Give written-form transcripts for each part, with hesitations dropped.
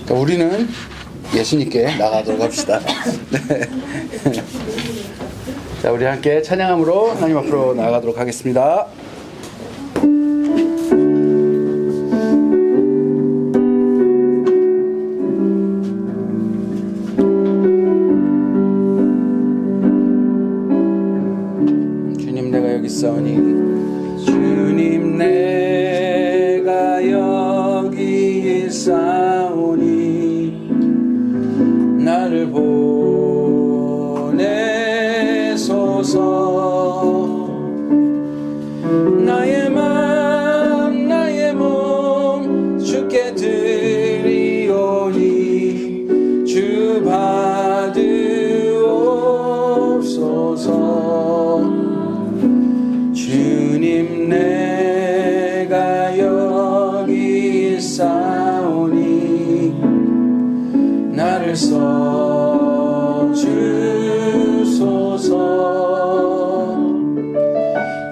우리는 예수님께 나가도록 합시다. 네. 자, 우리 함께 찬양함으로 하나님 앞으로 나가도록 하겠습니다. 주님 내가 여기 있사오니 주님 내가 여기 있사오니 나를 보내소서. 나의 맘 나의 몸 주께 드리오니 주 받으옵소서. 주님 내가 여기 있사오니 나를 써주소서.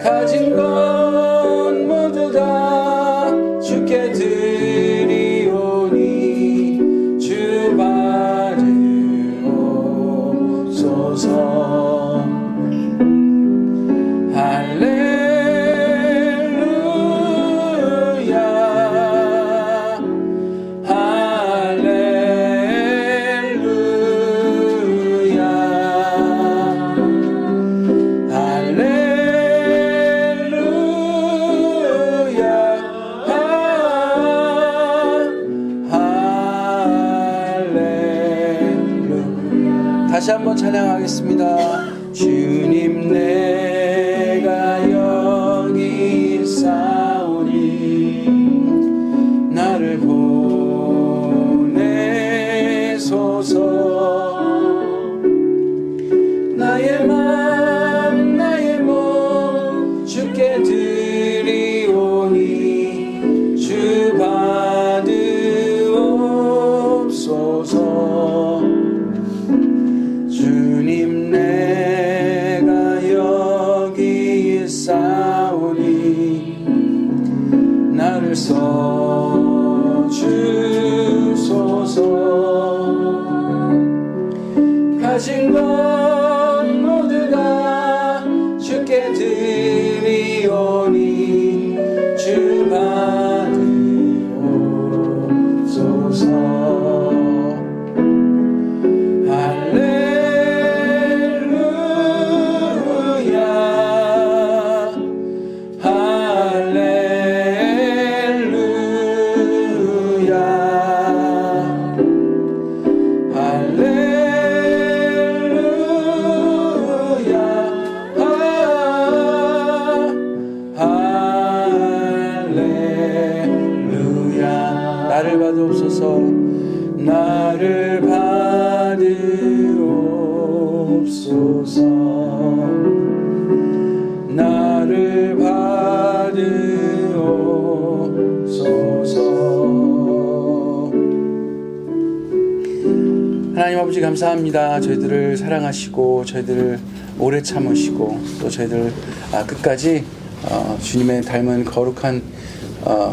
가진 건 모두 다 주께 드리오니 주 받으옵소서. 할렐루야 할렐루야 할렐루야. 다시 한번 찬양하겠습니다. 주님 내가 여기 있사오니 나를 보내소서. 나의 맘 나의 몸 주께 드리오니 주 받으옵소서. 주님 내가 여기 있사오니 나를 써주소서. 가진 것 모두 다 주께 드리오니 주 받으옵소서. 나를 받으옵소서. 나를 받으옵소서. 나를 받으옵소서. 하나님 아버지 감사합니다. 저희들을 사랑하시고 저희들을 오래 참으시고 또 저희들 끝까지 주님의 닮은 거룩한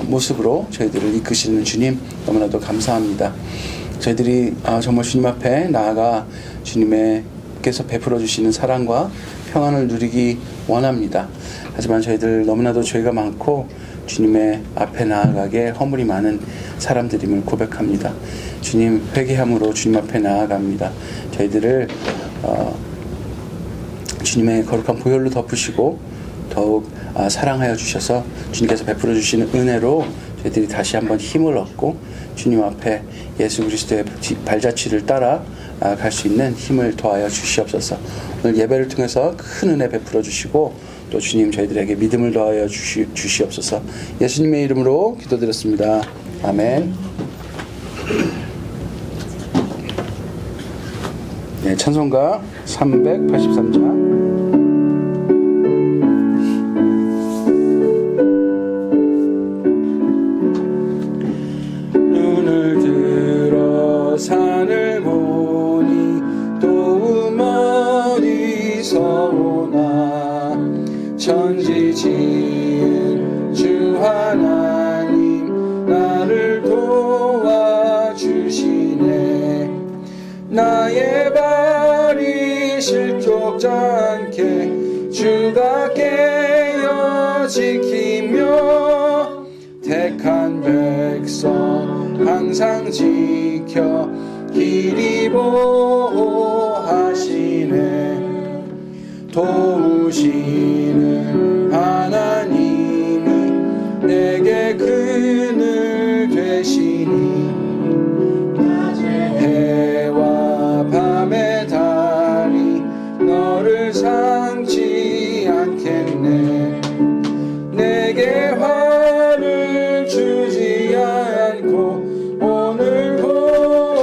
모습으로 저희들을 이끄시는 주님 너무나도 감사합니다. 저희들이 정말 주님 앞에 나아가 주님께서 베풀어 주시는 사랑과 평안을 누리기 원합니다. 하지만 저희들 너무나도 죄가 많고 주님의 앞에 나아가게 허물이 많은 사람들임을 고백합니다. 주님 회개함으로 주님 앞에 나아갑니다. 저희들을 주님의 거룩한 보혈로 덮으시고 더욱 사랑하여 주셔서 주님께서 베풀어 주시는 은혜로 저희들이 다시 한번 힘을 얻고 주님 앞에 예수 그리스도의 발자취를 따라 갈 수 있는 힘을 더하여 주시옵소서. 오늘 예배를 통해서 큰 은혜 베풀어 주시고 또 주님 저희들에게 믿음을 더하여 주시옵소서. 예수님의 이름으로 기도드렸습니다. 아멘. 네, 찬송가 383장 산을 보니 또 어디서 오나 천지 지은 주 하나님 나를 도와주시 걷잡지 않게 주가 깨어 지키며 택한 백성 항상 지켜 길이 보호하시네. 도우시는 하나님이 내게 그늘 되시니 해와 밤의 달이 너를 상치 않겠네. 내게 화를 주지 않고 오늘 보호하시며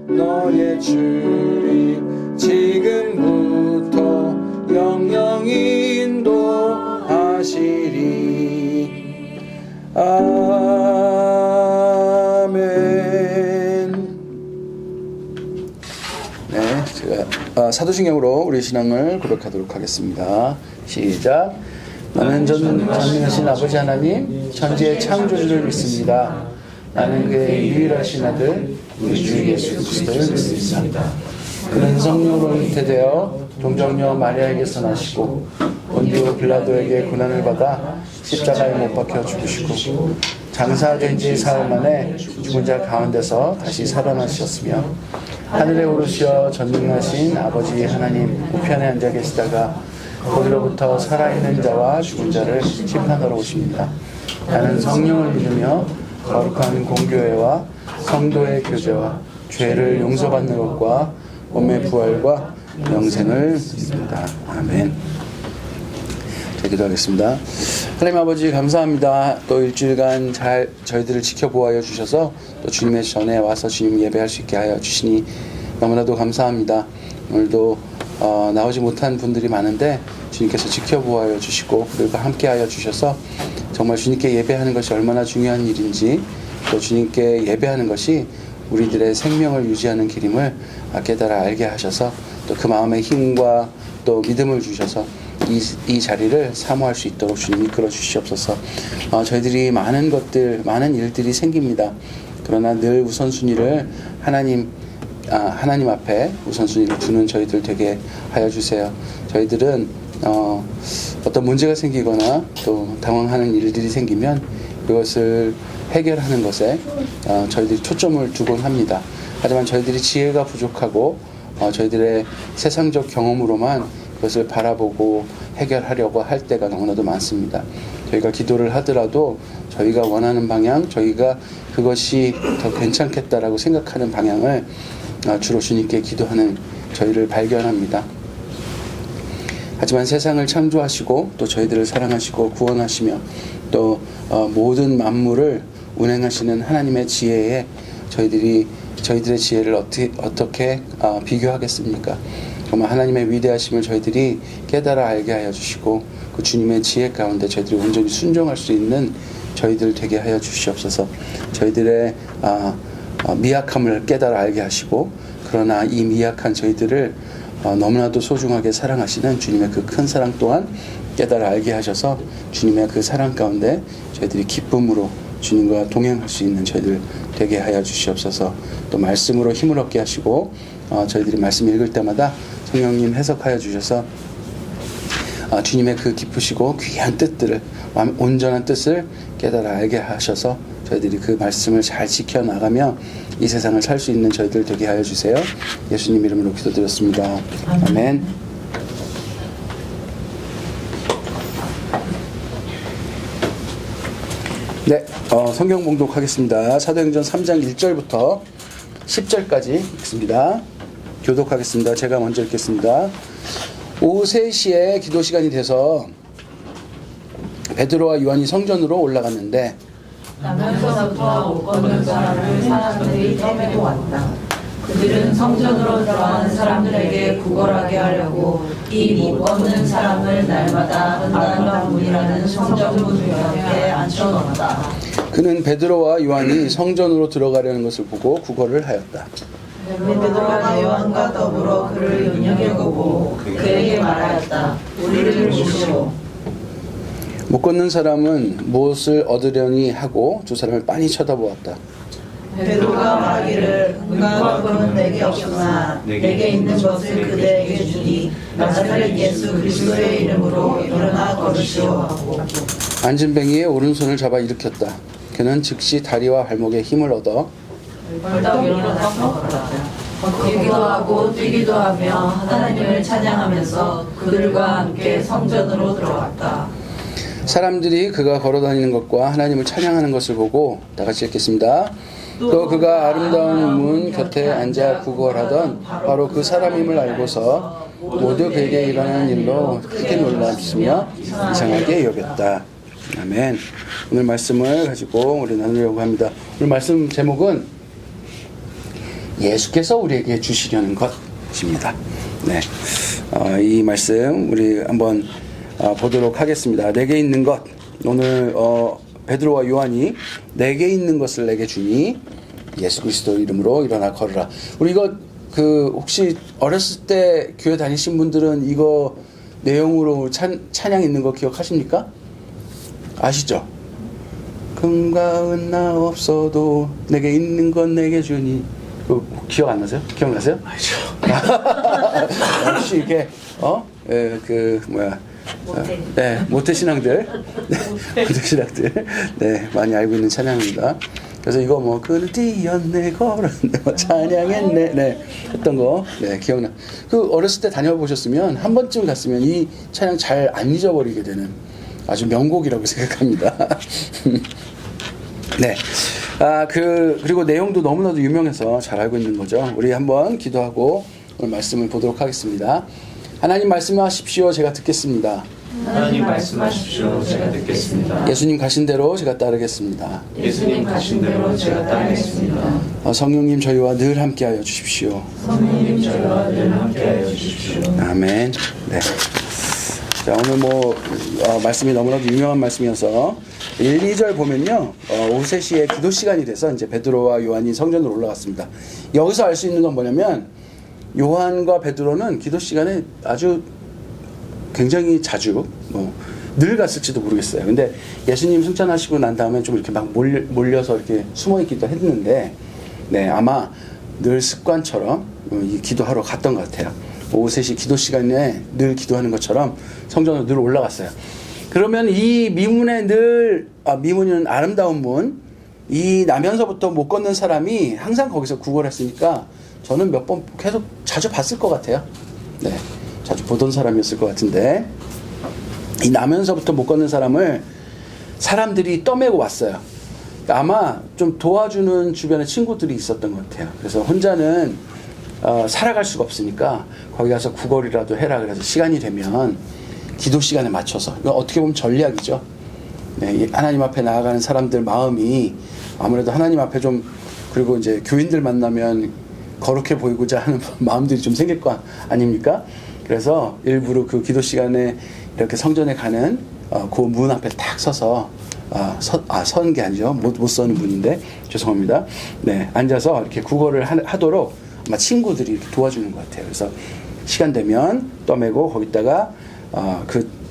너의 출입 지금부터 영영 인도하시리. 아멘. 네, 제가 사도신경으로 우리 신앙을 고백하도록 하겠습니다. 시작. 나는 전능하신 아버지 하나님 천지의 창조주를 믿습니다. 나는 그의 유일하신 아들 우리 주 예수 그리스도를 믿습니다. 그는 성령으로 잉태되어 동정녀 마리아에게서 나시고 본디오 빌라도에게 고난을 받아 십자가에 못 박혀 죽으시고 장사된 지 사흘 만에 죽은 자 가운데서 다시 살아나셨으며 하늘에 오르시어 전능하신 아버지 하나님 우편에 앉아 계시다가 거기로부터 살아있는 자와 죽은 자를 심판하러 오십니다. 나는 성령을 믿으며 거룩한 공교회와 성도의 교제와 죄를 용서받는 것과 몸의 부활과 영생을 믿습니다. 아멘. 자, 기도하겠습니다. 하나님 아버지 감사합니다. 또 일주일간 잘 저희들을 지켜보아여 주셔서 또 주님의 전에 와서 주님 예배할 수 있게 하여 주시니 너무나도 감사합니다. 오늘도 나오지 못한 분들이 많은데 주님께서 지켜보아여 주시고 그리고 함께하여 주셔서 정말 주님께 예배하는 것이 얼마나 중요한 일인지 또 주님께 예배하는 것이 우리들의 생명을 유지하는 길임을 깨달아 알게 하셔서 또 그 마음의 힘과 또 믿음을 주셔서 이 자리를 사모할 수 있도록 주님 이끌어 주시옵소서. 저희들이 많은 일들이 생깁니다. 그러나 늘 우선순위를 하나님 앞에 우선순위를 두는 저희들 되게 하여 주세요. 저희들은 어떤 문제가 생기거나 또 당황하는 일들이 생기면 그것을 해결하는 것에 저희들이 초점을 두곤 합니다. 하지만 저희들이 지혜가 부족하고 저희들의 세상적 경험으로만 그것을 바라보고 해결하려고 할 때가 너무나도 많습니다. 저희가 기도를 하더라도 저희가 원하는 방향, 저희가 그것이 더 괜찮겠다라고 생각하는 방향을 주로 주님께 기도하는 저희를 발견합니다. 하지만 세상을 창조하시고 또 저희들을 사랑하시고 구원하시며 또 모든 만물을 운행하시는 하나님의 지혜에 저희들의 지혜를 어떻게 비교하겠습니까? 정말 하나님의 위대하심을 저희들이 깨달아 알게 하여 주시고 그 주님의 지혜 가운데 저희들이 온전히 순종할 수 있는 저희들 되게 하여 주시옵소서. 저희들의 미약함을 깨달아 알게 하시고 그러나 이 미약한 저희들을 너무나도 소중하게 사랑하시는 주님의 그 큰 사랑 또한 깨달아 알게 하셔서 주님의 그 사랑 가운데 저희들이 기쁨으로 주님과 동행할 수 있는 저희들 되게 하여 주시옵소서. 또 말씀으로 힘을 얻게 하시고 저희들이 말씀 읽을 때마다 성령님 해석하여 주셔서 주님의 그 기쁘시고 귀한 뜻들을 온전한 뜻을 깨달아 알게 하셔서 저희들이 그 말씀을 잘 지켜나가며 이 세상을 살 수 있는 저희들 되게 하여 주세요. 예수님 이름으로 기도드렸습니다. 아멘. 네, 성경 봉독하겠습니다. 사도행전 3장 1절부터 10절까지 읽습니다. 교독하겠습니다. 제가 먼저 읽겠습니다. 오후 3시에 기도 시간이 돼서 베드로와 요한이 성전으로 올라갔는데 남에서부터 옷 걷는 사람을 사람들이 떠매고 왔다. 그들은 성전으로 들어가는 사람들에게 구걸하게 하려고 이 못 걷는 사람을 날마다 은단과 문이라는 성전문 옆에 앉혀놓았다. 그는 베드로와 요한이 성전으로 들어가려는 것을 보고 구걸을 하였다. 베드로가 요한과 더불어 그를 눈여겨보고 그에게 말하였다. 우리를 보시오. 못 걷는 사람은 무엇을 얻으려니 하고 두 사람을 빤히 쳐다보았다. 베드로가 말하기를 은과 금은 내게 없으나 내게 있는 것을 그대에게 주니 나사렛 예수 그리스도의 이름으로 일어나 걸으시오 하고 안진뱅이의 오른손을 잡아 일으켰다. 그는 즉시 다리와 발목에 힘을 얻어 벌떡 일어나서 걸었다. 걷기도 하고 뛰기도 하며 하나님을 찬양하면서 그들과 함께 성전으로 들어갔다. 사람들이 그가 걸어다니는 것과 하나님을 찬양하는 것을 보고 다 같이 읽겠습니다. 또 그가 아름다운 문 곁에 앉아 구걸하던 바로 그 사람임을 알고서 모두 그에게 일어나는 일로 크게 놀랐으며 이상하게 여겼다. 아멘. 오늘 말씀을 가지고 우리 나누려고 합니다. 오늘 말씀 제목은 예수께서 우리에게 주시려는 것입니다. 네, 이 말씀 우리 한번 보도록 하겠습니다. 내게 있는 것. 오늘 베드로와 요한이 내게 있는 것을 내게 주니 예수 그리스도 이름으로 일어나 걸으라. 우리 이거 혹시 어렸을 때 교회 다니신 분들은 이거 내용으로 찬양 있는 거 기억하십니까? 아시죠? 금과 은나 없어도 내게 있는 건 내게 주니. 기억 안 나세요? 기억나세요? 아니죠. 혹시 이렇게 모태 신앙들, 모태 신앙들, 많이 알고 있는 찬양입니다. 그래서 이거 그는 뛰었네 걸었네 찬양했네 했던 거 기억나. 어렸을 때 다녀보셨으면 한 번쯤 갔으면 이 찬양 잘 안 잊어버리게 되는 아주 명곡이라고 생각합니다. 네. 그리고 내용도 너무나도 유명해서 잘 알고 있는 거죠. 우리 한번 기도하고 오늘 말씀을 보도록 하겠습니다. 하나님 말씀하십시오. 제가 듣겠습니다. 하나님 말씀하십시오. 제가 듣겠습니다. 예수님 가신 대로 제가 따르겠습니다. 예수님 가신 대로 제가 따르겠습니다. 성령님 저희와 늘 함께하여 주십시오. 성령님 저희와 늘 함께하여 주십시오. 아멘. 네. 자, 오늘 말씀이 너무나도 유명한 말씀이어서 1, 2절 보면요. 오후 3시에 기도 시간이 돼서 이제 베드로와 요한이 성전으로 올라갔습니다. 여기서 알 수 있는 건 뭐냐면 요한과 베드로는 기도 시간에 아주 굉장히 자주 늘 갔을지도 모르겠어요. 근데 예수님 승천하시고 난 다음에 좀 이렇게 막 몰려서 이렇게 숨어 있기도 했는데 아마 늘 습관처럼 이 기도하러 갔던 것 같아요. 오후 3시 기도 시간에 늘 기도하는 것처럼 성전으로 늘 올라갔어요. 그러면 이 미문에 미문은 아름다운 문, 이 나면서부터 못 걷는 사람이 항상 거기서 구걸했으니까 저는 몇 번 계속 자주 봤을 것 같아요. 네, 자주 보던 사람이었을 것 같은데 이 나면서부터 못 걷는 사람을 사람들이 떠매고 왔어요. 아마 좀 도와주는 주변에 친구들이 있었던 것 같아요. 그래서 혼자는 살아갈 수가 없으니까 거기 가서 구걸이라도 해라. 그래서 시간이 되면 기도 시간에 맞춰서, 이거 어떻게 보면 전략이죠. 네, 하나님 앞에 나아가는 사람들 마음이 아무래도 하나님 앞에 좀, 그리고 이제 교인들 만나면 거룩해 보이고자 하는 마음들이 좀 생길 거 아닙니까? 그래서 일부러 그 기도 시간에 이렇게 성전에 가는 그 문 앞에 딱 서서 서는 게 아니죠. 못 서는 분인데 죄송합니다. 네, 앉아서 이렇게 구걸을 하도록 아마 친구들이 이렇게 도와주는 것 같아요. 그래서 시간 되면 떠매고 거기다가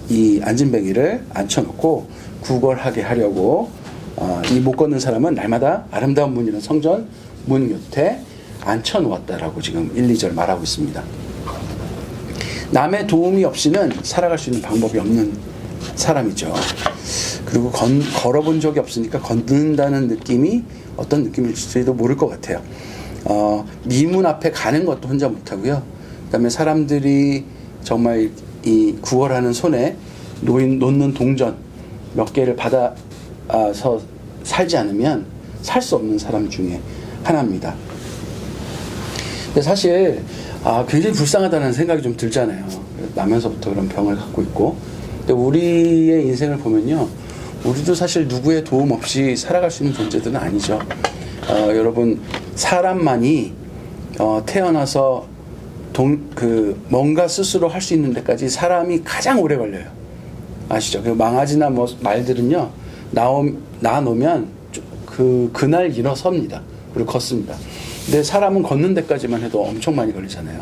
이 안진뱅이를 앉혀놓고 구걸하게 하려고 이 못 걷는 사람은 날마다 아름다운 문이라는 성전 문 곁에 앉혀놓았다라고 지금 1, 2절 말하고 있습니다. 남의 도움이 없이는 살아갈 수 있는 방법이 없는 사람이죠. 그리고 걸어본 적이 없으니까 걷는다는 느낌이 어떤 느낌일지도 모를 것 같아요. 미문 앞에 가는 것도 혼자 못하고요. 그 다음에 사람들이 정말 이 구걸하는 손에 놓는 동전 몇 개를 받아서 살지 않으면 살 수 없는 사람 중에 하나입니다. 근데 사실 굉장히 불쌍하다는 생각이 좀 들잖아요. 나면서부터 그런 병을 갖고 있고. 근데 우리의 인생을 보면요, 우리도 사실 누구의 도움 없이 살아갈 수 있는 존재들은 아니죠. 여러분, 사람만이 태어나서 뭔가 스스로 할 수 있는 데까지 사람이 가장 오래 걸려요. 아시죠? 그 망아지나 말들은요, 낳아놓으면 그날 일어섭니다. 그리고 걷습니다. 근데 사람은 걷는 데까지만 해도 엄청 많이 걸리잖아요.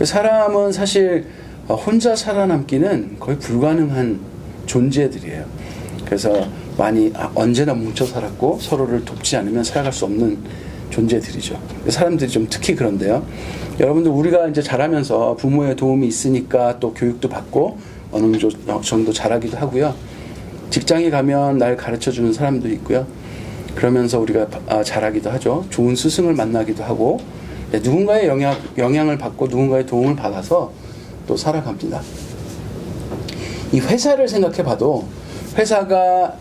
사람은 사실 혼자 살아남기는 거의 불가능한 존재들이에요. 그래서 많이 언제나 뭉쳐 살았고 서로를 돕지 않으면 살아갈 수 없는 존재들이죠. 사람들이 좀 특히 그런데요. 여러분들 우리가 이제 자라면서 부모의 도움이 있으니까 또 교육도 받고 어느 정도 자라기도 하고요. 직장에 가면 날 가르쳐주는 사람도 있고요. 그러면서 우리가 자라기도 하죠. 좋은 스승을 만나기도 하고 누군가의 영향을 받고 누군가의 도움을 받아서 또 살아갑니다. 이 회사를 생각해 봐도 회사가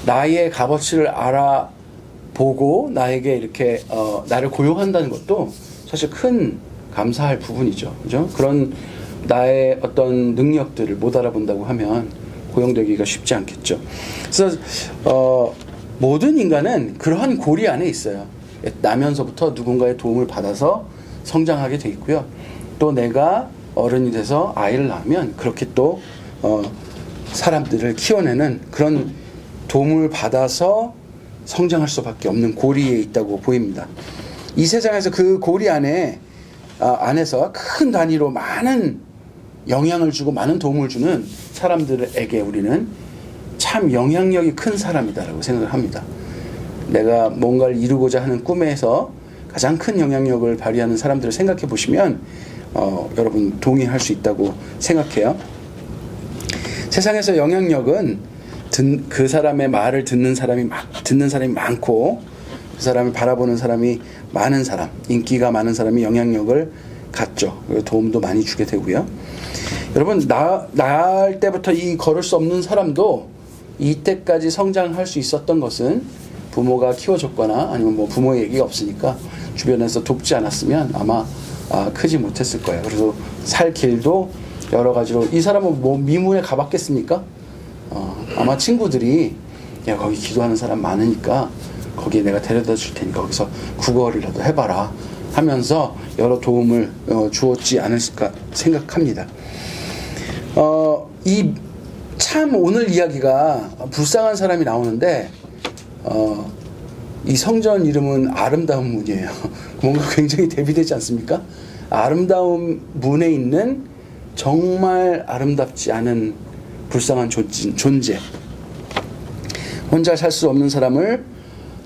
나의 값어치를 알아보고 나에게 이렇게 나를 고용한다는 것도 사실 큰 감사할 부분이죠. 그죠? 그런 나의 어떤 능력들을 못 알아본다고 하면 고용되기가 쉽지 않겠죠. 그래서 모든 인간은 그러한 고리 안에 있어요. 나면서부터 누군가의 도움을 받아서 성장하게 돼 있고요. 또 내가 어른이 돼서 아이를 낳으면 그렇게 또 사람들을 키워내는 그런 도움을 받아서 성장할 수밖에 없는 고리에 있다고 보입니다. 이 세상에서 그 고리 안에서 큰 단위로 많은 영향을 주고 많은 도움을 주는 사람들에게 우리는 참 영향력이 큰 사람이다라고 생각을 합니다. 내가 뭔가를 이루고자 하는 꿈에서 가장 큰 영향력을 발휘하는 사람들을 생각해 보시면 여러분 동의할 수 있다고 생각해요. 세상에서 영향력은 그 사람의 말을 듣는 사람이 많고 그 사람을 바라보는 사람이 많은 사람, 인기가 많은 사람이 영향력을 갖죠. 도움도 많이 주게 되고요. 여러분 낳을 때부터 이 걸을 수 없는 사람도 이때까지 성장할 수 있었던 것은 부모가 키워줬거나 아니면 뭐 부모의 얘기가 없으니까 주변에서 돕지 않았으면 아마 크지 못했을 거예요. 그래서 살 길도 여러 가지로 이 사람은 뭐 미문에 가봤겠습니까? 아마 친구들이 야 거기 기도하는 사람 많으니까 거기에 내가 데려다 줄 테니까 거기서 구걸이라도 해봐라 하면서 여러 도움을 주었지 않을까 생각합니다. 이 참 오늘 이야기가 불쌍한 사람이 나오는데 이 성전 이름은 아름다운 문이에요. 뭔가 굉장히 대비되지 않습니까? 아름다운 문에 있는 정말 아름답지 않은 불쌍한 존재. 혼자 살 수 없는 사람을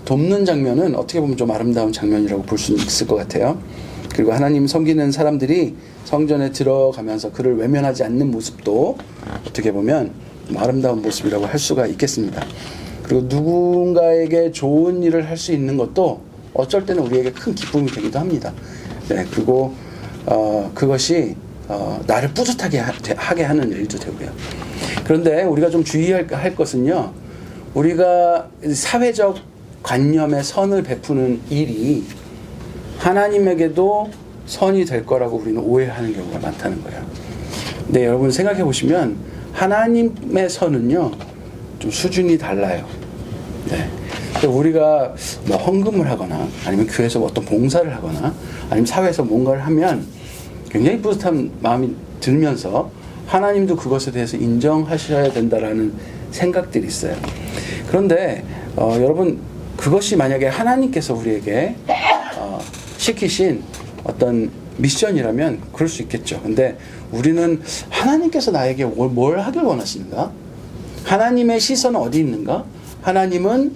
돕는 장면은 어떻게 보면 좀 아름다운 장면이라고 볼 수 있을 것 같아요. 그리고 하나님 섬기는 사람들이 성전에 들어가면서 그를 외면하지 않는 모습도 어떻게 보면 아름다운 모습이라고 할 수가 있겠습니다. 그리고 누군가에게 좋은 일을 할 수 있는 것도 어쩔 때는 우리에게 큰 기쁨이 되기도 합니다. 네, 그리고 그것이 나를 뿌듯하게 하게 하는 일도 되고요. 그런데 우리가 좀 주의할 것은요. 우리가 사회적 관념의 선을 베푸는 일이 하나님에게도 선이 될 거라고 우리는 오해하는 경우가 많다는 거예요. 근데 여러분 생각해 보시면 하나님의 선은요. 좀 수준이 달라요. 네. 우리가 뭐 헌금을 하거나 아니면 교회에서 어떤 봉사를 하거나 아니면 사회에서 뭔가를 하면 굉장히 뿌듯한 마음이 들면서 하나님도 그것에 대해서 인정하셔야 된다라는 생각들이 있어요. 그런데 여러분 그것이 만약에 하나님께서 우리에게 시키신 어떤 미션이라면 그럴 수 있겠죠. 근데 우리는 하나님께서 나에게 뭘 하길 원하시는가? 하나님의 시선은 어디 있는가? 하나님은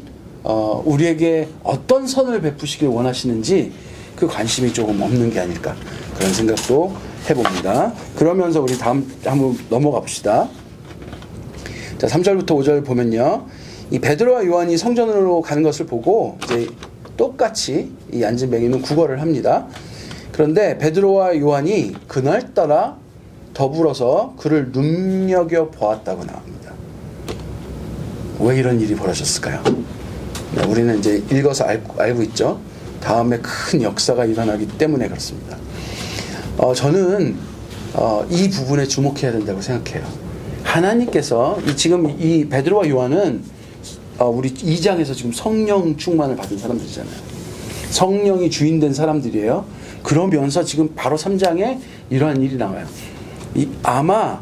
우리에게 어떤 선을 베푸시길 원하시는지 그 관심이 조금 없는 게 아닐까 그런 생각도 해봅니다. 그러면서 우리 다음 한번 넘어가 봅시다. 자, 3절부터 5절 보면요. 이 베드로와 요한이 성전으로 가는 것을 보고 이제 똑같이 이 안진뱅이는 구걸을 합니다. 그런데 베드로와 요한이 그날따라 더불어서 그를 눈여겨 보았다고 나옵니다. 왜 이런 일이 벌어졌을까요? 우리는 이제 읽어서 알고 있죠. 다음에 큰 역사가 일어나기 때문에 그렇습니다. 저는 이 부분에 주목해야 된다고 생각해요. 하나님께서 지금 이 베드로와 요한은 우리 2장에서 지금 성령 충만을 받은 사람들이잖아요. 성령이 주인된 사람들이에요. 그러면서 지금 바로 3장에 이러한 일이 나와요. 아마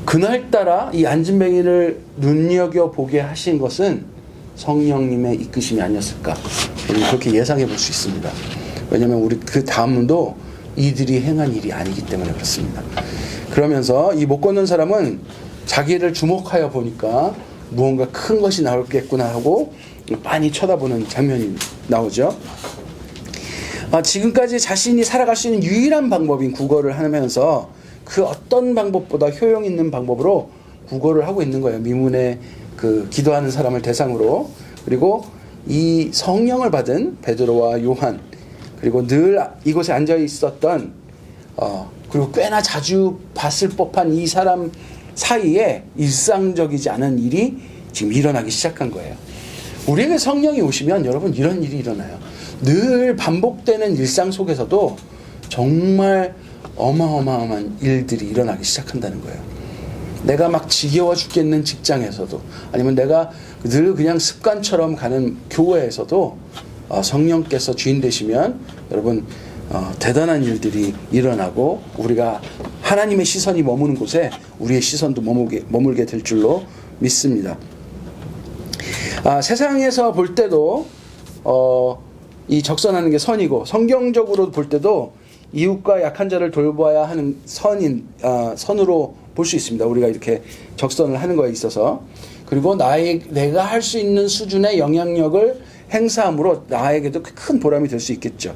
그날따라 이 안진뱅이를 눈여겨보게 하신 것은 성령님의 이끄심이 아니었을까. 우리는 그렇게 예상해 볼 수 있습니다. 왜냐하면 우리 그 다음도 이들이 행한 일이 아니기 때문에 그렇습니다. 그러면서 이 못 걷는 사람은 자기를 주목하여 보니까 무언가 큰 것이 나오겠구나 하고 빤히 쳐다보는 장면이 나오죠. 지금까지 자신이 살아갈 수 있는 유일한 방법인 국어를 하면서 그 어떤 방법보다 효용 있는 방법으로 국어를 하고 있는 거예요. 미문에 그 기도하는 사람을 대상으로. 그리고 이 성령을 받은 베드로와 요한, 그리고 늘 이곳에 앉아 있었던 그리고 꽤나 자주 봤을 법한 이 사람 사이에 일상적이지 않은 일이 지금 일어나기 시작한 거예요. 우리에게 성령이 오시면 여러분 이런 일이 일어나요. 늘 반복되는 일상 속에서도 정말 어마어마한 일들이 일어나기 시작한다는 거예요. 내가 막 지겨워 죽겠는 직장에서도, 아니면 내가 늘 그냥 습관처럼 가는 교회에서도 성령께서 주인 되시면 여러분 대단한 일들이 일어나고, 우리가 하나님의 시선이 머무는 곳에 우리의 시선도 머물게 될 줄로 믿습니다. 세상에서 볼 때도 이 적선하는 게 선이고, 성경적으로 볼 때도 이웃과 약한 자를 돌봐야 하는 선으로 볼 수 있습니다. 우리가 이렇게 적선을 하는 거에 있어서. 그리고 내가 할 수 있는 수준의 영향력을 행사함으로 나에게도 큰 보람이 될 수 있겠죠.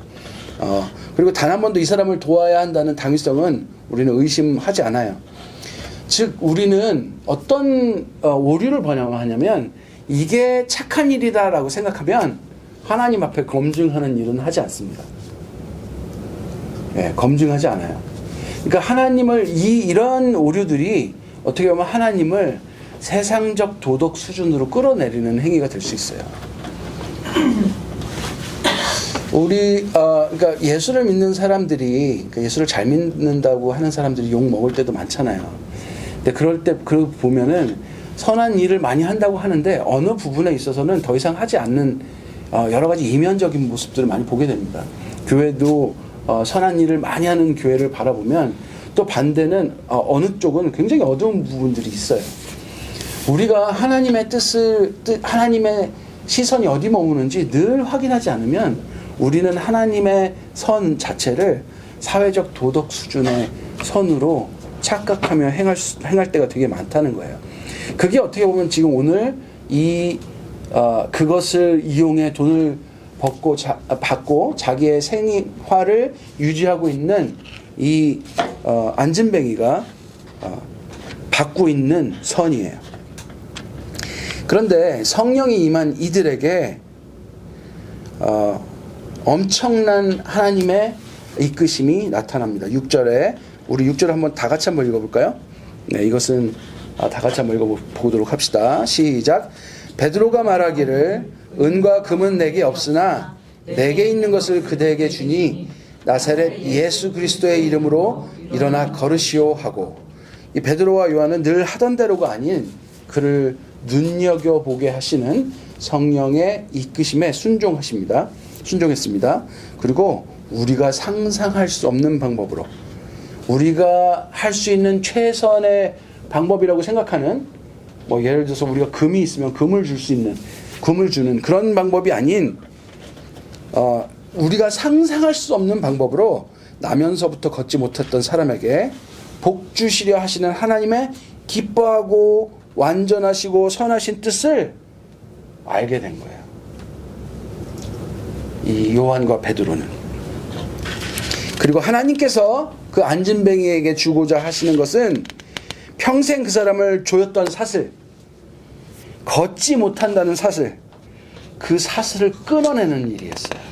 그리고 단 한 번도 이 사람을 도와야 한다는 당위성은 우리는 의심하지 않아요. 즉 우리는 어떤 오류를 번영하냐면, 이게 착한 일이다라고 생각하면 하나님 앞에 검증하는 일은 하지 않습니다. 검증하지 않아요. 그러니까 하나님을, 이런 오류들이 어떻게 보면 하나님을 세상적 도덕 수준으로 끌어내리는 행위가 될 수 있어요. 그러니까 예수를 믿는 사람들이, 그러니까 예수를 잘 믿는다고 하는 사람들이 욕 먹을 때도 많잖아요. 근데 그럴 때 보면은 선한 일을 많이 한다고 하는데 어느 부분에 있어서는 더 이상 하지 않는 여러 가지 이면적인 모습들을 많이 보게 됩니다. 교회도 선한 일을 많이 하는 교회를 바라보면 또 반대는 어느 쪽은 굉장히 어두운 부분들이 있어요. 우리가 하나님의 하나님의 시선이 어디 머무는지 늘 확인하지 않으면 우리는 하나님의 선 자체를 사회적 도덕 수준의 선으로 착각하며 행할 때가 되게 많다는 거예요. 그게 어떻게 보면 지금 오늘 그것을 이용해 돈을 받고 자기의 생활을 유지하고 있는 이 안진뱅이가 받고 있는 선이에요. 그런데 성령이 임한 이들에게 엄청난 하나님의 이끄심이 나타납니다. 6절에 우리 6절 한번 다 같이 한번 읽어볼까요? 네, 이것은 다 같이 한번 읽어보도록 합시다. 시작. 베드로가 말하기를 은과 금은 내게 없으나 내게 있는 것을 그대에게 주니 나사렛 예수 그리스도의 이름으로 일어나 걸으시오 하고, 이 베드로와 요한은 늘 하던 대로가 아닌 그를 눈여겨보게 하시는 성령의 이끄심에 순종했습니다. 그리고 우리가 상상할 수 없는 방법으로, 우리가 할 수 있는 최선의 방법이라고 생각하는, 예를 들어서 우리가 금이 있으면 금을 주는 그런 방법이 아닌 우리가 상상할 수 없는 방법으로 나면서부터 걷지 못했던 사람에게 복 주시려 하시는 하나님의 기뻐하고 완전하시고 선하신 뜻을 알게 된 거예요. 이 요한과 베드로는. 그리고 하나님께서 그 안진뱅이에게 주고자 하시는 것은 평생 그 사람을 조였던 사슬, 걷지 못한다는 사슬, 그 사슬을 끊어내는 일이었어요.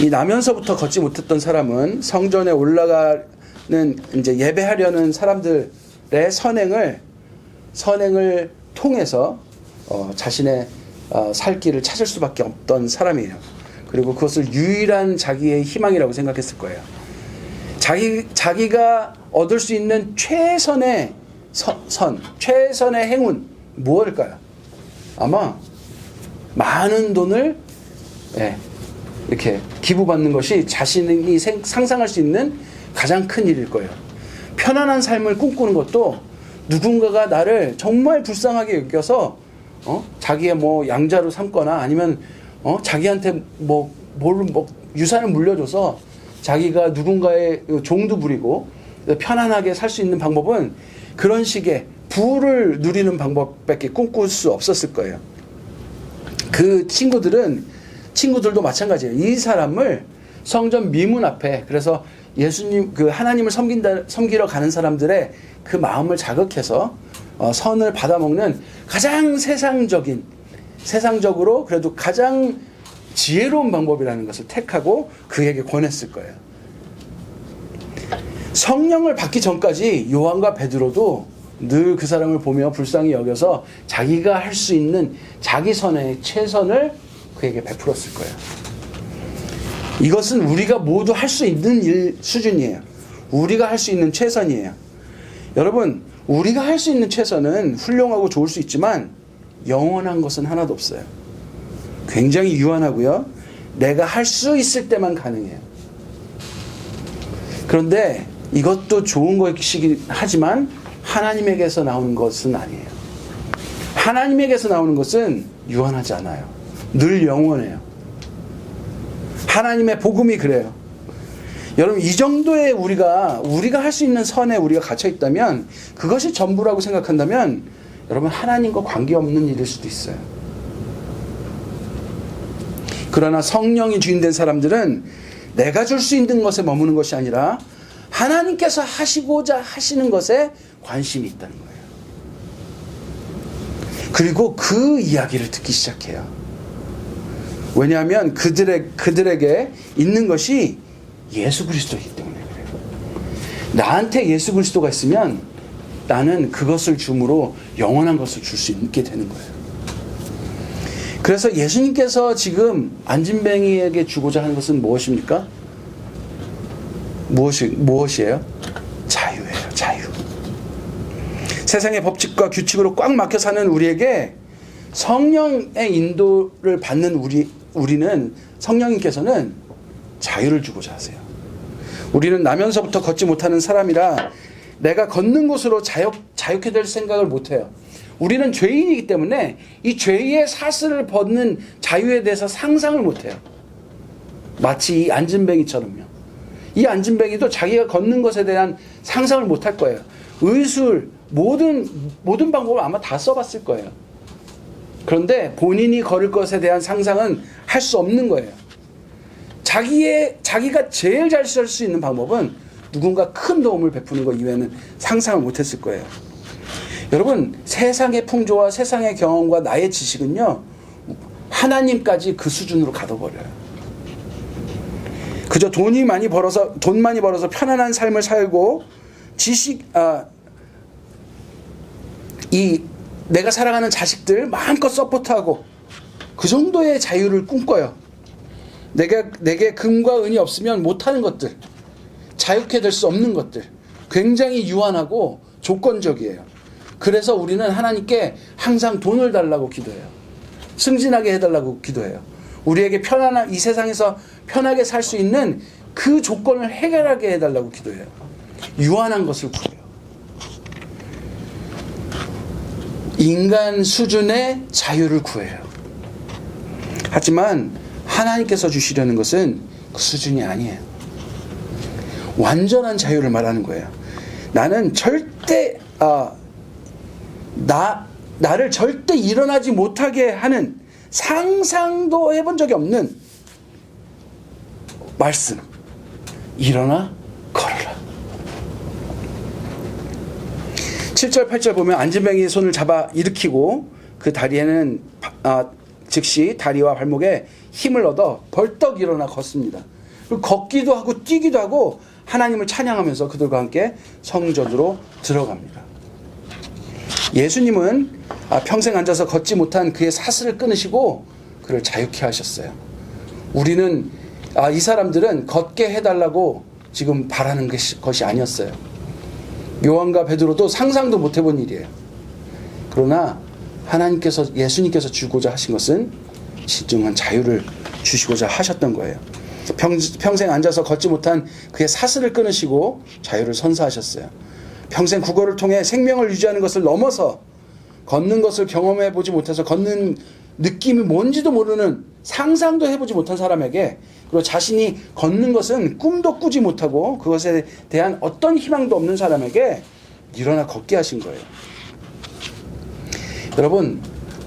이 나면서부터 걷지 못했던 사람은 성전에 올라가는 이제 예배하려는 사람들의 선행을 통해서 자신의 살 길을 찾을 수밖에 없던 사람이에요. 그리고 그것을 유일한 자기의 희망이라고 생각했을 거예요. 자기가 얻을 수 있는 최선의 최선의 행운 무엇일까요? 아마 많은 돈을 이렇게 기부받는 것이 자신이 상상할 수 있는 가장 큰 일일 거예요. 편안한 삶을 꿈꾸는 것도 누군가가 나를 정말 불쌍하게 여겨서 자기의 양자로 삼거나 아니면 자기한테 유산을 물려줘서 자기가 누군가의 종도 부리고 편안하게 살 수 있는 방법은 그런 식의 부를 누리는 방법밖에 꿈꿀 수 없었을 거예요. 그 친구들도 마찬가지예요. 이 사람을 성전 미문 앞에, 그래서 예수님, 그 하나님을 섬기러 가는 사람들의 그 마음을 자극해서 선을 받아먹는 가장 세상적으로 그래도 가장 지혜로운 방법이라는 것을 택하고 그에게 권했을 거예요. 성령을 받기 전까지 요한과 베드로도 늘 그 사람을 보며 불쌍히 여겨서 자기가 할 수 있는 자기 선의 최선을 그에게 베풀었을 거예요. 이것은 우리가 모두 할 수 있는 일 수준이에요. 우리가 할 수 있는 최선이에요. 여러분, 우리가 할 수 있는 최선은 훌륭하고 좋을 수 있지만 영원한 것은 하나도 없어요. 굉장히 유한하고요. 내가 할 수 있을 때만 가능해요. 그런데 이것도 좋은 것이긴 하지만 하나님에게서 나오는 것은 아니에요. 하나님에게서 나오는 것은 유한하지 않아요. 늘 영원해요. 하나님의 복음이 그래요. 여러분, 이 정도의 우리가 할 수 있는 선에 우리가 갇혀 있다면, 그것이 전부라고 생각한다면 여러분, 하나님과 관계없는 일일 수도 있어요. 그러나 성령이 주인된 사람들은 내가 줄 수 있는 것에 머무는 것이 아니라 하나님께서 하시고자 하시는 것에 관심이 있다는 거예요. 그리고 그 이야기를 듣기 시작해요. 왜냐하면 그들에게 있는 것이 예수 그리스도이기 때문에 그래요. 나한테 예수 그리스도가 있으면 나는 그것을 줌으로 영원한 것을 줄 수 있게 되는 거예요. 그래서 예수님께서 지금 안진뱅이에게 주고자 하는 것은 무엇입니까? 무엇이에요? 자유예요. 자유. 세상의 법칙과 규칙으로 꽉 막혀 사는 우리에게 성령의 인도를 받는 우리는, 성령님께서는 자유를 주고자 하세요. 우리는 나면서부터 걷지 못하는 사람이라 내가 걷는 곳으로 자유케 될 생각을 못해요. 우리는 죄인이기 때문에 이 죄의 사슬을 벗는 자유에 대해서 상상을 못해요. 마치 이 안진뱅이처럼요. 이 안진뱅이도 자기가 걷는 것에 대한 상상을 못할 거예요. 의술, 모든 방법을 아마 다 써봤을 거예요. 그런데 본인이 걸을 것에 대한 상상은 할 수 없는 거예요. 자기가 제일 잘 쓸 수 있는 방법은 누군가 큰 도움을 베푸는 것 이외에는 상상을 못했을 거예요. 여러분, 세상의 풍조와 세상의 경험과 나의 지식은요, 하나님까지 그 수준으로 가둬버려요. 그저 돈 많이 벌어서 편안한 삶을 살고 내가 사랑하는 자식들 마음껏 서포트하고 그 정도의 자유를 꿈꿔요. 내게 금과 은이 없으면 못하는 것들, 자유케 될 수 없는 것들, 굉장히 유한하고 조건적이에요. 그래서 우리는 하나님께 항상 돈을 달라고 기도해요. 승진하게 해달라고 기도해요. 우리에게 이 세상에서 편하게 살 수 있는 그 조건을 해결하게 해달라고 기도해요. 유한한 것을 구해요. 인간 수준의 자유를 구해요. 하지만 하나님께서 주시려는 것은 그 수준이 아니에요. 완전한 자유를 말하는 거예요. 나는 절대 나를 절대 일어나지 못하게 하는, 상상도 해본 적이 없는 말씀. 일어나 걸어라. 7절 8절 보면 안진뱅이의 손을 잡아 일으키고 그 다리에는 즉시 다리와 발목에 힘을 얻어 벌떡 일어나 걷습니다. 그리고 걷기도 하고 뛰기도 하고 하나님을 찬양하면서 그들과 함께 성전으로 들어갑니다. 예수님은 평생 앉아서 걷지 못한 그의 사슬을 끊으시고 그를 자유케 하셨어요. 우리는 이 사람들은 걷게 해달라고 지금 바라는 것이 아니었어요. 요한과 베드로도 상상도 못 해본 일이에요. 그러나 예수님께서 주고자 하신 것은 진정한 자유를 주시고자 하셨던 거예요. 평생 앉아서 걷지 못한 그의 사슬을 끊으시고 자유를 선사하셨어요. 평생 국어를 통해 생명을 유지하는 것을 넘어서 걷는 것을 경험해 보지 못해서 걷는 느낌이 뭔지도 모르는, 상상도 해보지 못한 사람에게, 그리고 자신이 걷는 것은 꿈도 꾸지 못하고 그것에 대한 어떤 희망도 없는 사람에게 일어나 걷게 하신 거예요. 여러분,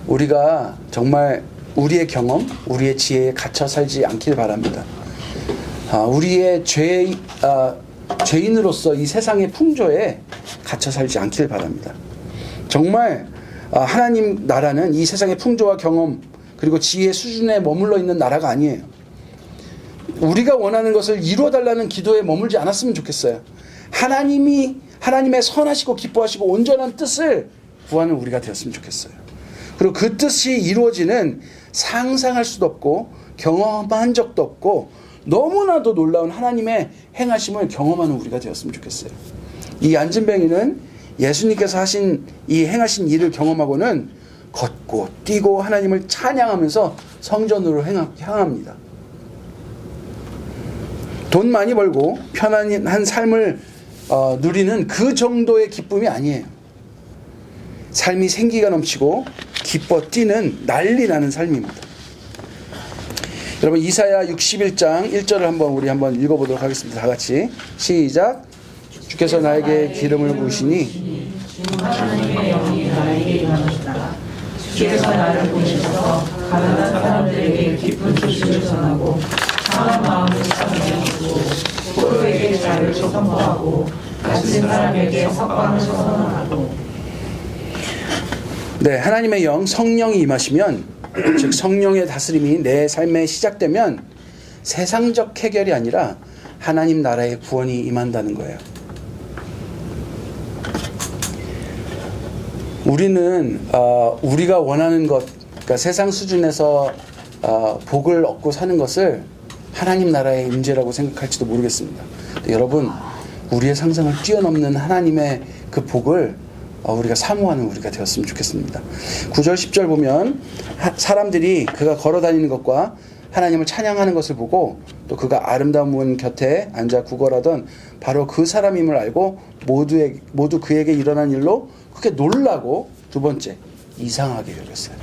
우리가 정말 우리의 경험, 우리의 지혜에 갇혀 살지 않길 바랍니다. 우리의 죄인으로서 이 세상의 풍조에 갇혀 살지 않길 바랍니다. 정말 하나님 나라는 이 세상의 풍조와 경험 그리고 지혜 수준에 머물러 있는 나라가 아니에요. 우리가 원하는 것을 이루어달라는 기도에 머물지 않았으면 좋겠어요. 하나님의 선하시고 기뻐하시고 온전한 뜻을 구하는 우리가 되었으면 좋겠어요. 그리고 그 뜻이 이루어지는 상상할 수도 없고 경험한 적도 없고 너무나도 놀라운 하나님의 행하심을 경험하는 우리가 되었으면 좋겠어요. 이 안진뱅이는 예수님께서 하신 이 행하신 일을 경험하고는 걷고 뛰고 하나님을 찬양하면서 성전으로 향합니다. 돈 많이 벌고 편안한 삶을 누리는 그 정도의 기쁨이 아니에요. 삶이 생기가 넘치고 기뻐 뛰는 난리 나는 삶입니다. 여러분, 이사야 61장 1절을 우리 한번 읽어보도록 하겠습니다. 다 같이 시작. 주께서 나에게 기름을 부으시니 하나님의 영이 나에게 임하셨다. 주께서 나를 보내셔서 가난한 사람들에게 기쁜 소식을 전하고 상한 마음을 참여하고 포로에게 자유를 선포하고 갇힌 사람에게 석방을 선언하고. 네, 하나님의 영, 성령이 임하시면, 즉 성령의 다스림이 내 삶에 시작되면 세상적 해결이 아니라 하나님 나라의 구원이 임한다는 거예요. 우리는 우리가 원하는 것, 그러니까 세상 수준에서 복을 얻고 사는 것을 하나님 나라의 임재라고 생각할지도 모르겠습니다. 여러분, 우리의 상상을 뛰어넘는 하나님의 그 복을 우리가 사모하는 우리가 되었으면 좋겠습니다. 9절 10절 보면 사람들이 그가 걸어다니는 것과 하나님을 찬양하는 것을 보고 또 그가 아름다운 문 곁에 앉아 구걸하던 바로 그 사람임을 알고 모두 그에게 일어난 일로 크게 놀라고, 두 번째, 이상하게 여겼어요.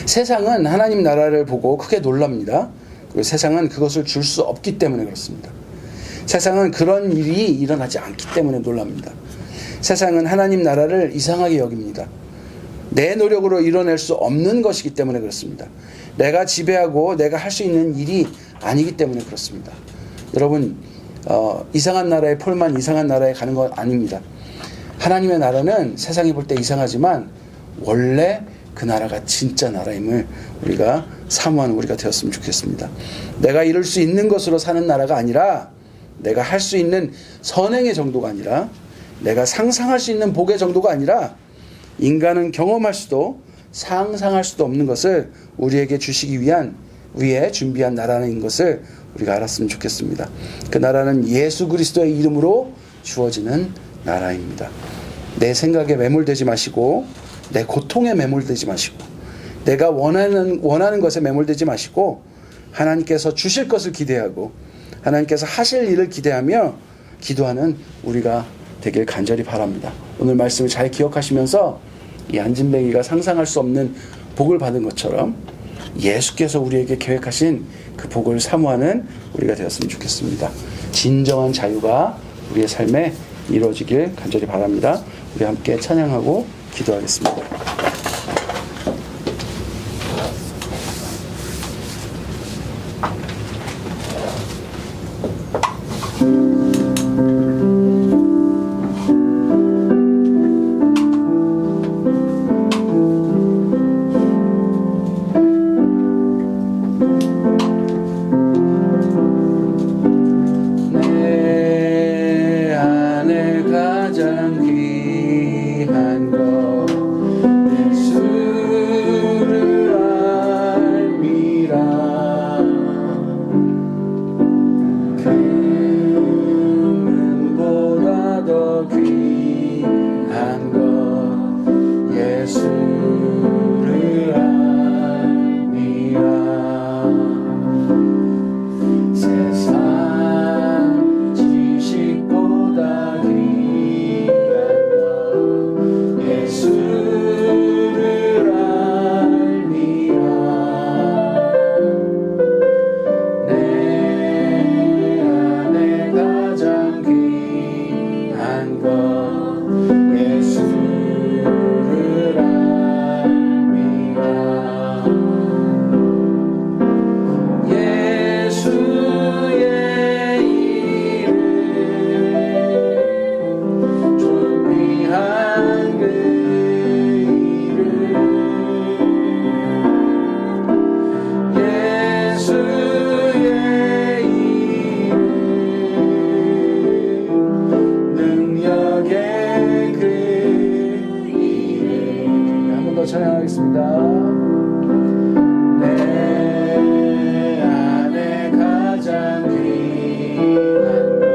세상은 하나님 나라를 보고 크게 놀랍니다. 그리고 세상은 그것을 줄 수 없기 때문에 그렇습니다. 세상은 그런 일이 일어나지 않기 때문에 놀랍니다. 세상은 하나님 나라를 이상하게 여깁니다. 내 노력으로 이뤄낼 수 없는 것이기 때문에 그렇습니다. 내가 지배하고 내가 할 수 있는 일이 아니기 때문에 그렇습니다. 여러분, 이상한 나라의 폴만 이상한 나라에 가는 건 아닙니다. 하나님의 나라는 세상이 볼 때 이상하지만 원래 그 나라가 진짜 나라임을 우리가 사모하는 우리가 되었으면 좋겠습니다. 내가 이룰 수 있는 것으로 사는 나라가 아니라, 내가 할 수 있는 선행의 정도가 아니라, 내가 상상할 수 있는 복의 정도가 아니라, 인간은 경험할 수도 상상할 수도 없는 것을 우리에게 주시기 위해 준비한 나라인 것을 우리가 알았으면 좋겠습니다. 그 나라는 예수 그리스도의 이름으로 주어지는 나라입니다. 내 생각에 매몰되지 마시고, 내 고통에 매몰되지 마시고, 내가 원하는 것에 매몰되지 마시고, 하나님께서 주실 것을 기대하고 하나님께서 하실 일을 기대하며 기도하는 우리가 되길 간절히 바랍니다. 오늘 말씀을 잘 기억하시면서 이 안진뱅이가 상상할 수 없는 복을 받은 것처럼 예수께서 우리에게 계획하신 그 복을 사모하는 우리가 되었으면 좋겠습니다. 진정한 자유가 우리의 삶에 이루어지길 간절히 바랍니다. 우리 함께 찬양하고 기도하겠습니다. 내 안에 가장 귀한 것, 내 더 찬양하겠습니다. 내 안에 가장 귀한 것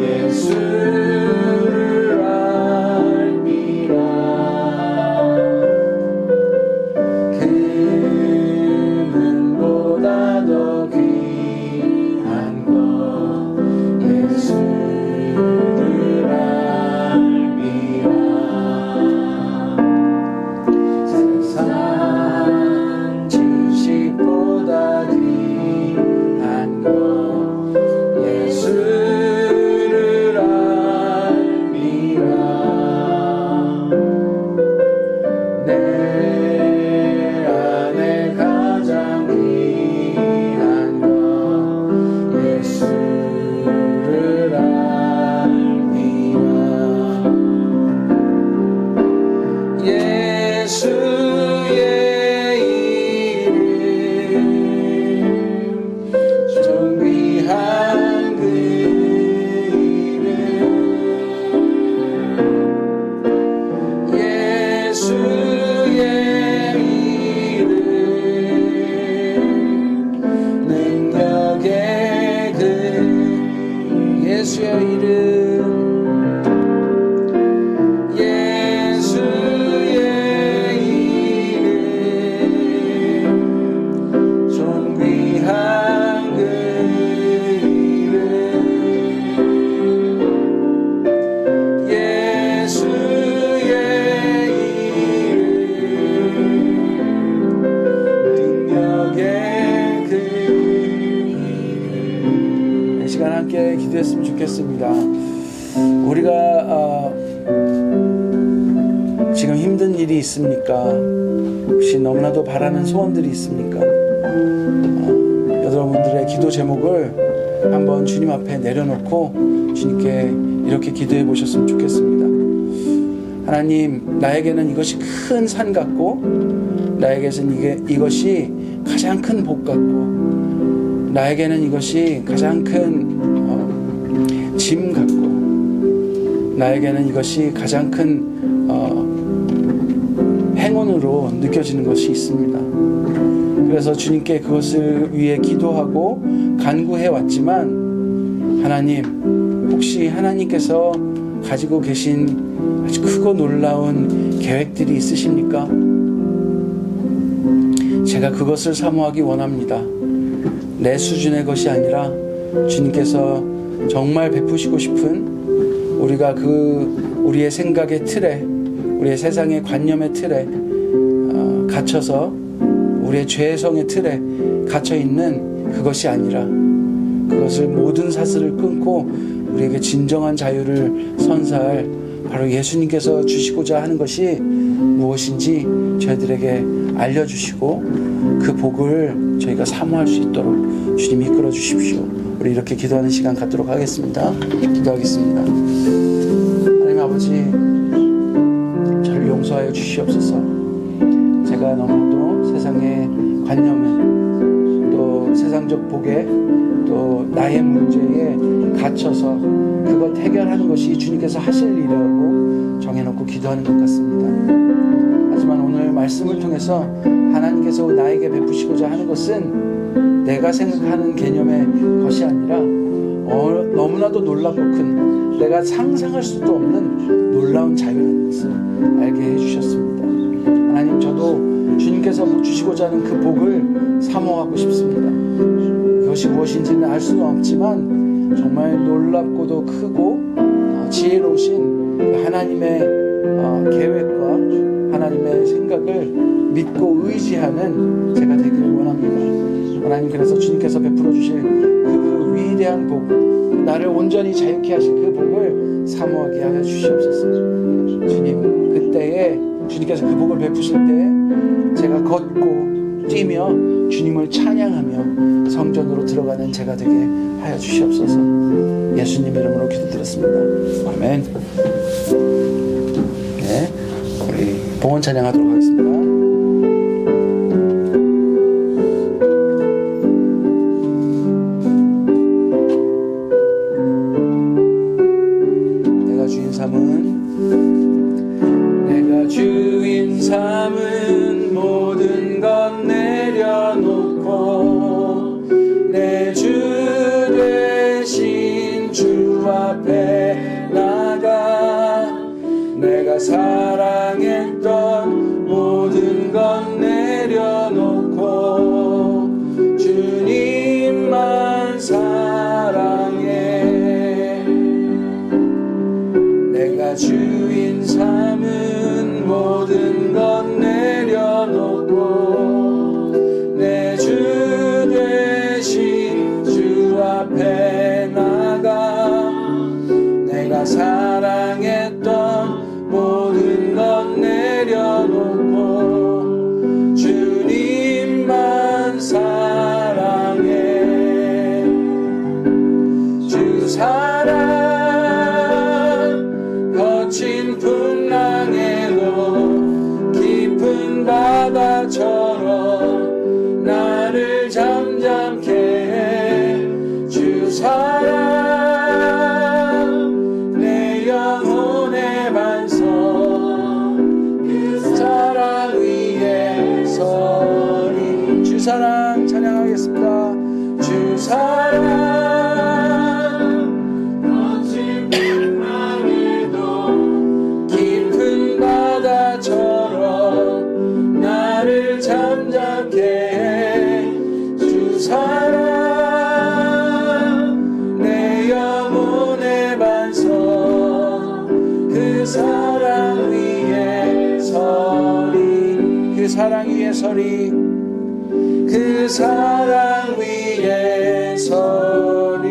예수를 알미라. 금은보다 더 귀한 것 예수를 알미라. 세상 지식보다 귀한 것 예수를 알미라. 내 안에 가장 귀한 것 예수를 알미라. 예수의 이름 좀 귀한 그 이름 예수의 이름 능력의 그 예수의 이름 예수의 이름 좀 귀한 그 이름 예수의 이름 능력의 그 이름. 이 시간 함께 기도했으면 좋겠습니다. 우리가 지금 힘든 일이 있습니까? 혹시 너무나도 바라는 소원들이 있습니까? 여러분들의 기도 제목을 한번 주님 앞에 내려놓고 주님께 이렇게 기도해 보셨으면 좋겠습니다. 하나님, 나에게는 이것이 큰 산 같고 나에게는 이것이 가장 큰 복 같고 나에게는 이것이 가장 큰 짐 같고 나에게는 이것이 가장 큰 행운으로 느껴지는 것이 있습니다. 그래서 주님께 그것을 위해 기도하고 간구해 왔지만 하나님, 혹시 하나님께서 가지고 계신 아주 크고 놀라운 계획들이 있으십니까? 제가 그것을 사모하기 원합니다. 내 수준의 것이 아니라 주님께서 정말 베푸시고 싶은 우리가 우리의 생각의 틀에 우리의 세상의 관념의 틀에 갇혀서 우리의 죄성의 틀에 갇혀있는 그것이 아니라 그것을 모든 사슬을 끊고 우리에게 진정한 자유를 선사할 바로 예수님께서 주시고자 하는 것이 무엇인지 저희들에게 알려주시고 그 복을 저희가 사모할 수 있도록 주님이 이끌어 주십시오. 우리 이렇게 기도하는 시간 갖도록 하겠습니다. 기도하겠습니다. 하나님 아버지, 저를 용서하여 주시옵소서. 제가 너무도 세상의 관념에 또 세상적 복에 또 나의 문제에 갇혀서 그것 해결하는 것이 주님께서 하실 일이라고 정해놓고 기도하는 것 같습니다. 하지만 오늘 말씀을 통해서 하나님께서 나에게 베푸시고자 하는 것은 내가 생각하는 개념의 것이 아니라 너무나도 놀랍고 큰 내가 상상할 수도 없는 놀라운 자유라는 것을 알게 해주셨습니다. 하나님, 저도 주님께서 주시고자 하는 그 복을 사모하고 싶습니다. 그것이 무엇인지는 알 수는 없지만 정말 놀랍고도 크고 지혜로우신 하나님의 계획과 하나님의 생각을 믿고 의지하는 제가 되기를 원합니다. 하나님, 그래서 주님께서 베풀어 주실 그 위대한 복, 나를 온전히 자유케 하실 그 복을 사모하게 하여 주시옵소서. 주님, 그때에 주님께서 그 복을 베푸실 때에 제가 걷고 뛰며 주님을 찬양하며 성전으로 들어가는 제가 되게 하여 주시옵소서. 예수님 이름으로 기도드렸습니다. 아멘. 네, 우리 봉헌 찬양하도록 하겠습니다. 내가 주인 삼은 삼은 모든 것 내려놓고 내 주 대신 주 앞에 나가 내가 사랑했던 모든 것 내려놓고 주님만 사랑해. 내가 주인 삼은 모든 것 내려놓고 내 주 대신 주 앞에 나가 내가 사랑했던 모든 것 내려놓고 주님만 사랑해. 주 사랑 거친 풍랑에도 깊은 바다처럼 나를 잠잠케 해. 주 사랑 내 영혼의 반석 그 사랑 위에 서리. 주 사랑 찬양하겠습니다. 주 사랑 거친 풍랑에도 깊은 바다처럼 나를 잠잠케 해. 주 사랑 내 영혼의 반석 그 사랑 위에 서리. 그 사랑 위에 서리. 그 사랑 위에 서리.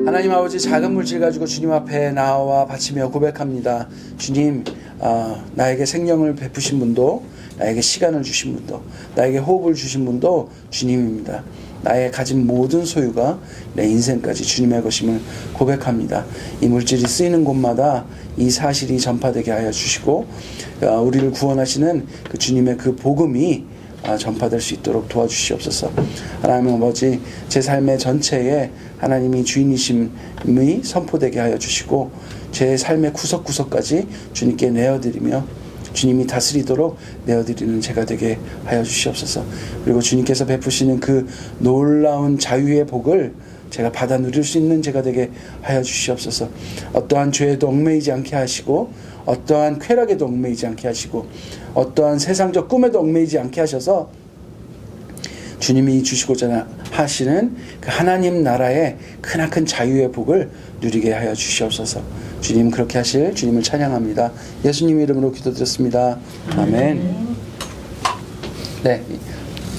하나님 아버지, 작은 물질 가지고 주님 앞에 나와 바치며 고백합니다. 주님, 나에게 생명을 베푸신 분도, 나에게 시간을 주신 분도, 나에게 호흡을 주신 분도 주님입니다. 나의 가진 모든 소유가 내 인생까지 주님의 것임을 고백합니다. 이 물질이 쓰이는 곳마다 이 사실이 전파되게 하여 주시고 우리를 구원하시는 그 주님의 그 복음이 전파될 수 있도록 도와주시옵소서. 하나님 아버지, 제 삶의 전체에 하나님이 주인이심이 선포되게 하여 주시고 제 삶의 구석구석까지 주님께 내어드리며 주님이 다스리도록 내어드리는 제가 되게 하여 주시옵소서. 그리고 주님께서 베푸시는 그 놀라운 자유의 복을 제가 받아 누릴 수 있는 제가 되게 하여 주시옵소서. 어떠한 죄에도 얽매이지 않게 하시고 어떠한 쾌락에도 얽매이지 않게 하시고 어떠한 세상적 꿈에도 얽매이지 않게 하셔서 주님이 주시고자 하시는 그 하나님 나라의 크나큰 자유의 복을 누리게 하여 주시옵소서. 주님 그렇게 하실 주님을 찬양합니다. 예수님 이름으로 기도드렸습니다. 아멘. 네,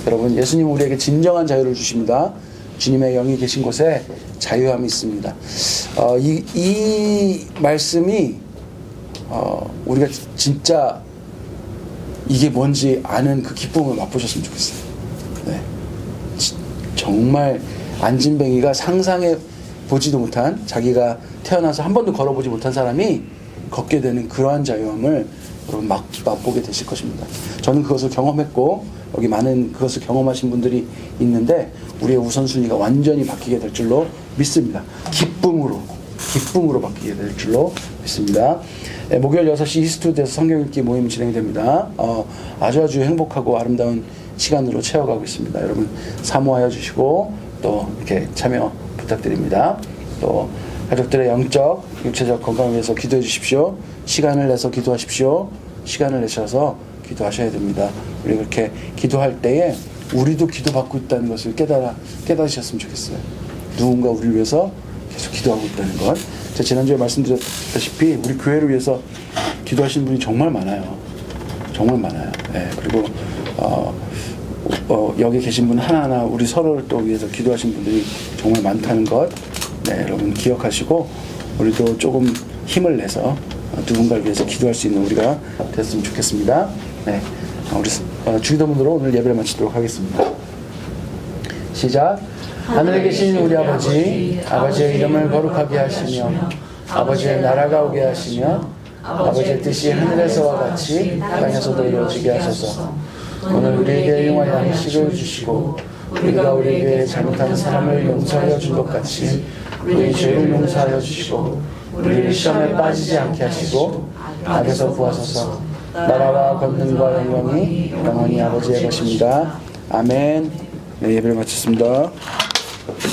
여러분, 예수님 우리에게 진정한 자유를 주십니다. 주님의 영이 계신 곳에 자유함이 있습니다. 이 말씀이 우리가 진짜 이게 뭔지 아는 그 기쁨을 맛보셨으면 좋겠어요. 네. 정말 안진뱅이가 상상해 보지도 못한, 자기가 태어나서 한 번도 걸어보지 못한 사람이 걷게 되는 그러한 자유함을 여러분 맛보게 되실 것입니다. 저는 그것을 경험했고 여기 많은 그것을 경험하신 분들이 있는데 우리의 우선순위가 완전히 바뀌게 될 줄로 믿습니다. 기쁨으로 바뀌게 될 줄로 믿습니다. 목요일 6시 이스트우드에서 성경 읽기 모임이 진행이 됩니다. 아주 행복하고 아름다운 시간으로 채워가고 있습니다. 여러분 사모하여 주시고 또 이렇게 참여 부탁드립니다. 또 가족들의 영적, 육체적 건강을 위해서 기도해 주십시오. 시간을 내서 기도하십시오. 시간을 내셔서 기도하셔야 됩니다. 우리 그렇게 기도할 때에 우리도 기도받고 있다는 것을 깨달으셨으면 좋겠어요. 누군가 우리를 위해서 계속 기도하고 있다는 것. 제가 지난주에 말씀드렸다시피 우리 교회를 위해서 기도하시는 분이 정말 많아요. 정말 많아요. 네, 그리고 여기 계신 분 하나하나 우리 서로를 또 위해서 기도하신 분들이 정말 많다는 것, 네, 여러분 기억하시고 우리도 조금 힘을 내서 누군가를 위해서 기도할 수 있는 우리가 됐으면 좋겠습니다. 네, 우리 주기도문으로 오늘 예배를 마치도록 하겠습니다. 시작. 하늘에 계신 우리 아버지, 아버지의 이름을 거룩하게 하시며 아버지의 나라가 오게 하시며 아버지의 뜻이 하늘에서와 같이 땅에서도 이루어지게 하소서. 오늘 우리에게 일용할 양식을 주시고 우리가 우리에게 잘못한 사람을 용서하여 준 것 같이 우리 죄를 용서하여 주시고 우리를 시험에 빠지지 않게 하시고 악에서 구하소서. 나라와 권능과 영광이 영원히 아버지의 것입니다. 아멘. 네, 예배를 마쳤습니다.